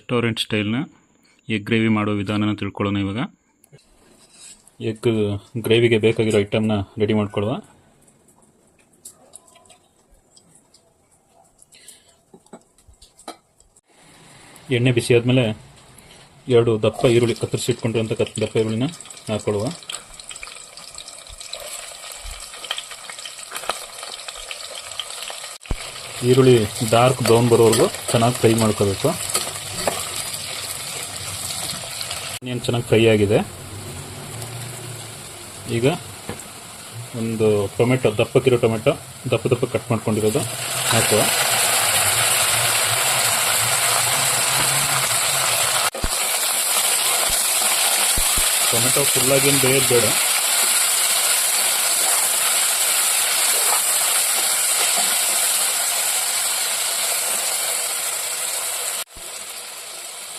Restaurant ಸ್ಟೈಲ್ನ egg gravy ಮಾಡೋ ವಿಧಾನನ ತಿಳ್ಕೊಳ್ಳೋಣ. ಇವಾಗ ಎಗ್ ಗ್ರೇವಿಗೆ ಬೇಕಾಗಿರೋ ಐಟಮ್ನ ರೆಡಿ ಮಾಡ್ಕೊಳ್ಳುವ. ಎಣ್ಣೆ ಬಿಸಿ ಆದಮೇಲೆ 2 ದಪ್ಪ ಈರುಳ್ಳಿ ಕತ್ತರಿಸಿಟ್ಕೊಂಡಿರೋಂಥ ದಪ್ಪ ಈರುಳ್ಳಿನ ಹಾಕ್ಕೊಳ್ಳುವ. ಈರುಳ್ಳಿ ಡಾರ್ಕ್ ಬ್ರೌನ್ ಬರೋವರೆಗೂ ಚೆನ್ನಾಗಿ ಫ್ರೈ ಮಾಡ್ಕೋಬೇಕು. ಏನು ಚೆನ್ನಾಗಿ ಫ್ರೈ ಆಗಿದೆ. ಈಗ ಒಂದು ಟೊಮೆಟೊ, ದಪ್ಪಕ್ಕಿರೋ ಟೊಮೆಟೊ ದಪ್ಪ ಕಟ್ ಮಾಡ್ಕೊಂಡಿರೋದು ಹಾಕುವ. ಟೊಮೆಟೊ ಫುಲ್ಲಾಗೇನು ಬೇಯೋದು ಬೇಡ.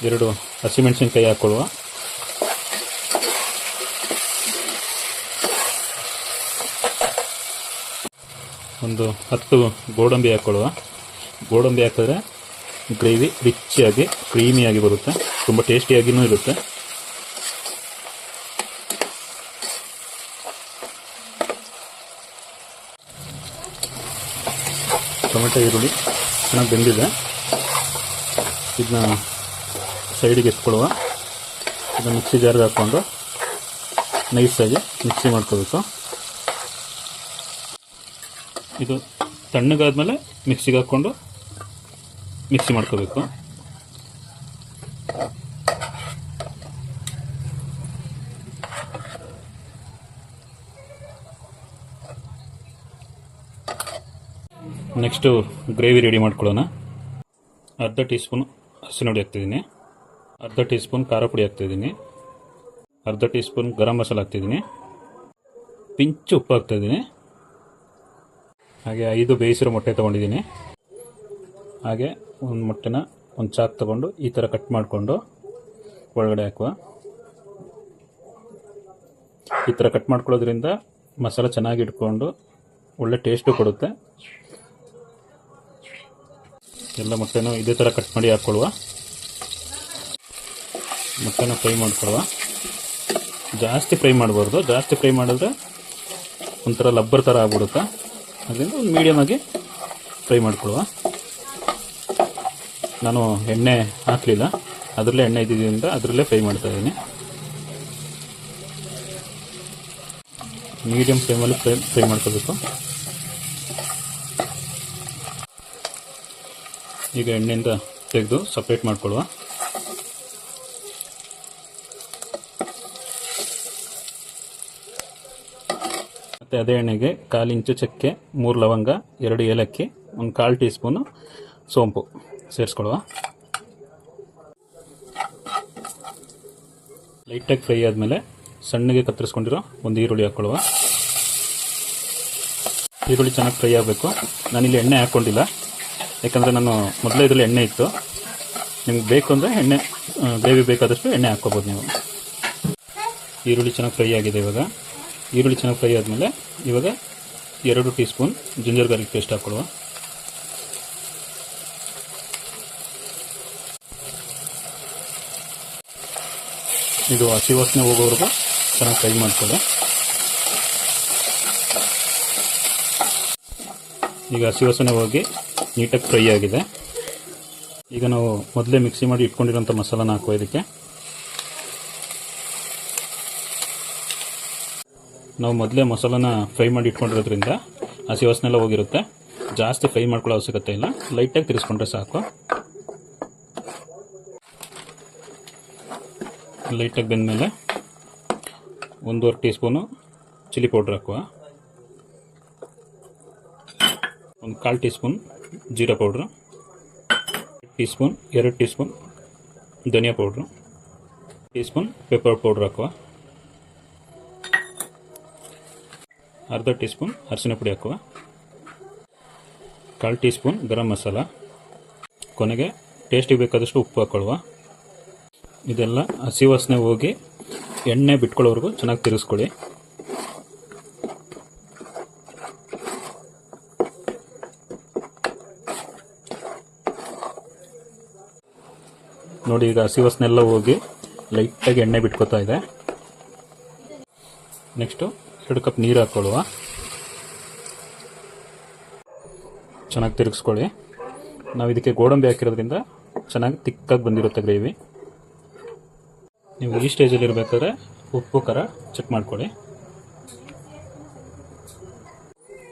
ಎರಡು ಹಸಿಮೆಣಸಿನ್ಕಾಯಿ ಹಾಕ್ಕೊಳ್ಳುವ. ಒಂದು 10 ಗೋಡಂಬಿ ಹಾಕ್ಕೊಳ್ಳುವ. ಗೋಡಂಬಿ ಹಾಕಿದ್ರೆ ಗ್ರೇವಿ ರಿಚ್ಚಾಗಿ ಕ್ರೀಮಿಯಾಗಿ ಬರುತ್ತೆ, ತುಂಬ ಟೇಸ್ಟಿಯಾಗಿಯೂ ಇರುತ್ತೆ. ಟೊಮೆಟೊ ಈರುಳ್ಳಿ ಚೆನ್ನಾಗಿ ಬೆಂದಿದೆ. ಇದನ್ನ ಸೈಡಿಗೆ ಎತ್ಕೊಳ್ಳುವ. ಇದನ್ನು ಮಿಕ್ಸಿ ಜಾರ್ಗೆ ಹಾಕ್ಕೊಂಡು ನೈಸಾಗಿ ಮಿಕ್ಸಿ ಮಾಡ್ಕೋಬೇಕು. ಇದು ತಣ್ಣಗಾದ್ಮೇಲೆ ಮಿಕ್ಸಿಗೆ ಹಾಕ್ಕೊಂಡು ಮಿಕ್ಸಿ ಮಾಡ್ಕೋಬೇಕು. ನೆಕ್ಸ್ಟು ಗ್ರೇವಿ ರೆಡಿ ಮಾಡ್ಕೊಳ್ಳೋಣ. ಅರ್ಧ ಟೀ ಸ್ಪೂನ್ ಅರಿಶಿನ ಹುಡಿ ಹಾಕ್ತಿದ್ದೀನಿ, ಅರ್ಧ ಟೀ ಸ್ಪೂನ್ ಖಾರ ಪುಡಿ ಹಾಕ್ತಿದ್ದೀನಿ, ಅರ್ಧ ಟೀ ಸ್ಪೂನ್ ಗರಂ ಮಸಾಲ ಹಾಕ್ತಿದ್ದೀನಿ, ಪಿಂಚು ಉಪ್ಪು ಹಾಕ್ತಾಯಿದ್ದೀನಿ. ಹಾಗೆ 5 ಬೇಯಿಸಿರೋ ಮೊಟ್ಟೆ ತೊಗೊಂಡಿದ್ದೀನಿ. ಹಾಗೆ ಒಂದು ಮೊಟ್ಟೆನ ಒಂದು ಚಾಕು ತೊಗೊಂಡು ಈ ಥರ ಕಟ್ ಮಾಡಿಕೊಂಡು ಒಳಗಡೆ ಹಾಕುವ. ಈ ಥರ ಕಟ್ ಮಾಡ್ಕೊಳ್ಳೋದ್ರಿಂದ ಮಸಾಲ ಚೆನ್ನಾಗಿ ಇಟ್ಕೊಂಡು ಒಳ್ಳೆ ಟೇಸ್ಟು ಕೊಡುತ್ತೆ. ಎಲ್ಲ ಮೊಟ್ಟೆನೂ ಇದೇ ಥರ ಕಟ್ ಮಾಡಿ ಹಾಕ್ಕೊಳ್ಳುವ. ಮೊಟ್ಟೆನ ಫ್ರೈ ಮಾಡ್ಕೊಳ್ಳುವ. ಜಾಸ್ತಿ ಫ್ರೈ ಮಾಡಬಾರ್ದು, ಜಾಸ್ತಿ ಫ್ರೈ ಮಾಡಿದ್ರೆ ಒಂಥರ ಲಬ್ಬರ್ ಥರ ಆಗ್ಬಿಡುತ್ತೆ. ಅದರಿಂದ ಒಂದು ಮೀಡಿಯಮ್ ಆಗಿ ಫ್ರೈ ಮಾಡ್ಕೊಳ್ಳುವ. ನಾನು ಎಣ್ಣೆ ಹಾಕಲಿಲ್ಲ, ಅದರಲ್ಲೇ ಎಣ್ಣೆ ಇದ್ದಿದ್ದರಿಂದ ಅದರಲ್ಲೇ ಫ್ರೈ ಮಾಡ್ತಾಯಿದ್ದೀನಿ. ಮೀಡಿಯಮ್ ಫ್ಲೇಮಲ್ಲಿ ಫ್ರೈ ಮಾಡ್ಕೋಬೇಕು. ಈಗ ಎಣ್ಣೆಯಿಂದ ತೆಗೆದು ಸಪ್ರೇಟ್ ಮಾಡ್ಕೊಳ್ಳುವ. ಮತ್ತು ಅದೇ ಎಣ್ಣೆಗೆ 1/4 ಇಂಚು ಚಕ್ಕೆ, 3 ಲವಂಗ, 2 ಏಲಕ್ಕಿ, ಒಂದು 1/4 ಟೀ ಸ್ಪೂನು ಸೋಂಪು ಸೇರಿಸ್ಕೊಳ್ಳುವ. ಲೈಟಾಗಿ ಫ್ರೈ ಆದಮೇಲೆ ಸಣ್ಣಗೆ ಕತ್ತರಿಸ್ಕೊಂಡಿರೋ ಒಂದು ಈರುಳ್ಳಿ ಹಾಕ್ಕೊಳ್ಳುವ. ಈರುಳ್ಳಿ ಚೆನ್ನಾಗಿ ಫ್ರೈ ಆಗಬೇಕು. ನಾನಿಲ್ಲಿ ಎಣ್ಣೆ ಹಾಕ್ಕೊಂಡಿಲ್ಲ, ಯಾಕಂದರೆ ನಾನು ಮೊದಲೇ ಇದರಲ್ಲಿ ಎಣ್ಣೆ ಇತ್ತು. ನಿಮ್ಗೆ ಬೇಕು ಅಂದರೆ ಎಣ್ಣೆ, ಗ್ರೇವಿ ಬೇಕಾದಷ್ಟು ಎಣ್ಣೆ ಹಾಕ್ಕೋಬೋದು ನೀವು. ಈರುಳ್ಳಿ ಚೆನ್ನಾಗಿ ಫ್ರೈ ಆಗಿದೆ. ಈರುಳ್ಳಿ ಚೆನ್ನಾಗಿ ಫ್ರೈ ಆದಮೇಲೆ ಇವಾಗ 2 teaspoon ginger garlic paste ಹಾಕ್ಕೊಳ್ಳುವ. ಇದು ಹಸಿ ವಾಸನೆ ಹೋಗೋವರೆಗೂ ಚೆನ್ನಾಗಿ ಫ್ರೈ ಮಾಡ್ಕೊಳ್ಳಿ. ಈಗ ಹಸಿ ವಾಸನೆ ಹೋಗಿ ನೀಟಾಗಿ ಫ್ರೈ ಆಗಿದೆ. ಈಗ ನಾವು ಮೊದಲೇ ಮಿಕ್ಸಿ ಮಾಡಿ ಇಟ್ಕೊಂಡಿರೋಂಥ ಮಸಾಲಾನ ಹಾಕುವ. ಇದಕ್ಕೆ ನಾವು ಮೊದಲೇ ಮಸಾಲಾನ ಫ್ರೈ ಮಾಡಿ ಇಟ್ಕೊಂಡಿರೋದ್ರಿಂದ ಹಸಿ ವಾಸನೆ ಎಲ್ಲ ಹೋಗಿರುತ್ತೆ. ಜಾಸ್ತಿ ಫ್ರೈ ಮಾಡ್ಕೊಳ್ಳೋ ಅವಶ್ಯಕತೆ ಇಲ್ಲ, ಲೈಟಾಗಿ ತಿರ್ಸ್ಕೊಂಡ್ರೆ ಸಾಕು. ಲೈಟಾಗಿ ಬೆಂದಮೇಲೆ 1.5 ಟೀ ಸ್ಪೂನು ಚಿಲ್ಲಿ ಪೌಡ್ರ್ ಹಾಕುವ. ಒಂದು 1/4 ಟೀ ಸ್ಪೂನ್ ಜೀರಾ ಪೌಡ್ರು, 2 ಟೀ ಸ್ಪೂನ್ ಧನಿಯಾ powder, teaspoon pepper powder ಹಾಕುವ. ಅರ್ಧ ಟೀ ಸ್ಪೂನ್ ಅರಿಶಿನ ಪುಡಿ ಹಾಕುವ. 1/4 ಟೀ ಸ್ಪೂನ್ ಗರಂ ಮಸಾಲ, ಕೊನೆಗೆ ಟೇಸ್ಟಿಗೆ ಬೇಕಾದಷ್ಟು ಉಪ್ಪು ಹಾಕ್ಕೊಳ್ಳುವ. ಇದೆಲ್ಲ ಹಸಿ ವಾಸನೆ ಹೋಗಿ ಎಣ್ಣೆ ಬಿಟ್ಕೊಳ್ಳೋವರೆಗೂ ಚೆನ್ನಾಗಿ ತಿರುಗಿಸ್ಕೊಳ್ಳಿ. ನೋಡಿ ಈಗ ಹಸಿ ವಾಸನೆಲ್ಲ ಹೋಗಿ ಲೈಟಾಗಿ ಎಣ್ಣೆ ಬಿಟ್ಕೋತಾ ಇದೆ. ನೆಕ್ಸ್ಟು 2 ಕಪ್ ನೀರು ಹಾಕ್ಕೊಳ್ಳುವ. ಚೆನ್ನಾಗಿ ತಿರುಗಿಸ್ಕೊಳ್ಳಿ. ನಾವು ಇದಕ್ಕೆ ಗೋಡಂಬಿ ಹಾಕಿರೋದ್ರಿಂದ ಚೆನ್ನಾಗಿ ತಿಕ್ಕಾಗಿ ಬಂದಿರುತ್ತೆ ಗ್ರೇವಿ. ನೀವು ಈ ಸ್ಟೇಜಲ್ಲಿ ಇರಬೇಕಾದ್ರೆ ಉಪ್ಪು ಖಾರ ಚೆಕ್ ಮಾಡ್ಕೊಳ್ಳಿ.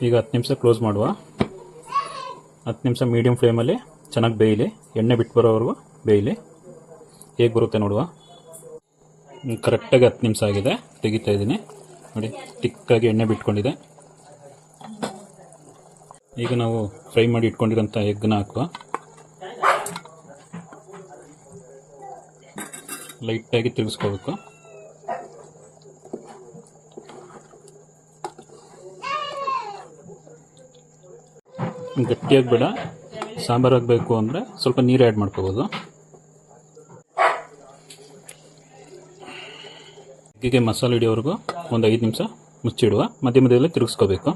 ಈಗ 10 ನಿಮಿಷ ಕ್ಲೋಸ್ ಮಾಡುವ. 10 ನಿಮಿಷ ಮೀಡಿಯಮ್ ಫ್ಲೇಮಲ್ಲಿ ಚೆನ್ನಾಗಿ ಬೇಯಲಿ, ಎಣ್ಣೆ ಬಿಟ್ಟು ಬರೋವರೆಗೂ ಬೇಯಲಿ. ಹೇಗೆ ಬರುತ್ತೆ ನೋಡುವ. ಕರೆಕ್ಟಾಗಿ 10 ನಿಮಿಷ ಆಗಿದೆ, ತೆಗಿತಾ ಇದ್ದೀನಿ ನೋಡಿ, ತಿಕ್ಕಾಗಿ ಎಣ್ಣೆ ಬಿಟ್ಕೊಂಡಿದೆ. ಈಗ ನಾವು ಫ್ರೈ ಮಾಡಿ ಇಟ್ಕೊಂಡಿರೋಂಥ ಎಗ್ನ ಹಾಕುವ. ಲೈಟಾಗಿ ತಿರುಗಿಸ್ಕೋಬೇಕು. ಗಟ್ಟಿಯಾಗಿ ಬೇಡ, ಸಾಂಬಾರು ಆಗಬೇಕು ಅಂದರೆ ಸ್ವಲ್ಪ ನೀರು ಆ್ಯಡ್ ಮಾಡ್ಕೋಬೋದು. ಎಗ್ಗಿಗೆ ಮಸಾಲೆ ಹಿಡಿಯೋವರೆಗೂ ಒಂದು 5 ನಿಮಿಷ ಮುಚ್ಚಿಡುವ. ಮಧ್ಯ ಮಧ್ಯದಲ್ಲಿ ತಿರುಗಿಸ್ಕೋಬೇಕು.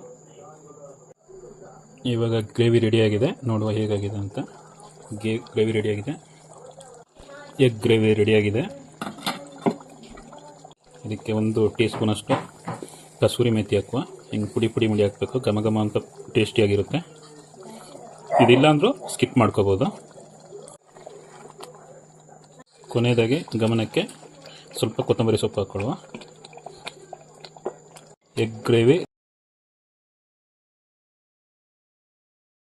ಇವಾಗ ಗ್ರೇವಿ ರೆಡಿಯಾಗಿದೆ, ನೋಡುವ ಹೇಗಾಗಿದೆ ಅಂತ. ಗ್ರೇವಿ ರೆಡಿಯಾಗಿದೆ, ಎಗ್ ಗ್ರೇವಿ ರೆಡಿಯಾಗಿದೆ. ಇದಕ್ಕೆ 1 ಟೀ ಸ್ಪೂನಷ್ಟು ಕಸೂರಿ ಮೇಥಿ ಹಾಕುವ. ಹಿಂಗೆ ಪುಡಿ ಪುಡಿ ಮುಡಿ ಹಾಕಬೇಕು, ಘಮ ಘಮ ಅಂತ ಟೇಸ್ಟಿಯಾಗಿರುತ್ತೆ. ಇದಿಲ್ಲ ಅಂದರೂ ಸ್ಕಿಪ್ ಮಾಡ್ಕೋಬೋದು. ಕೊನೆಯದಾಗಿ ಗಮನಕ್ಕೆ ಸ್ವಲ್ಪ ಕೊತ್ತಂಬರಿ ಸೊಪ್ಪು ಹಾಕ್ಕೊಳ್ಳುವ. Egg gravy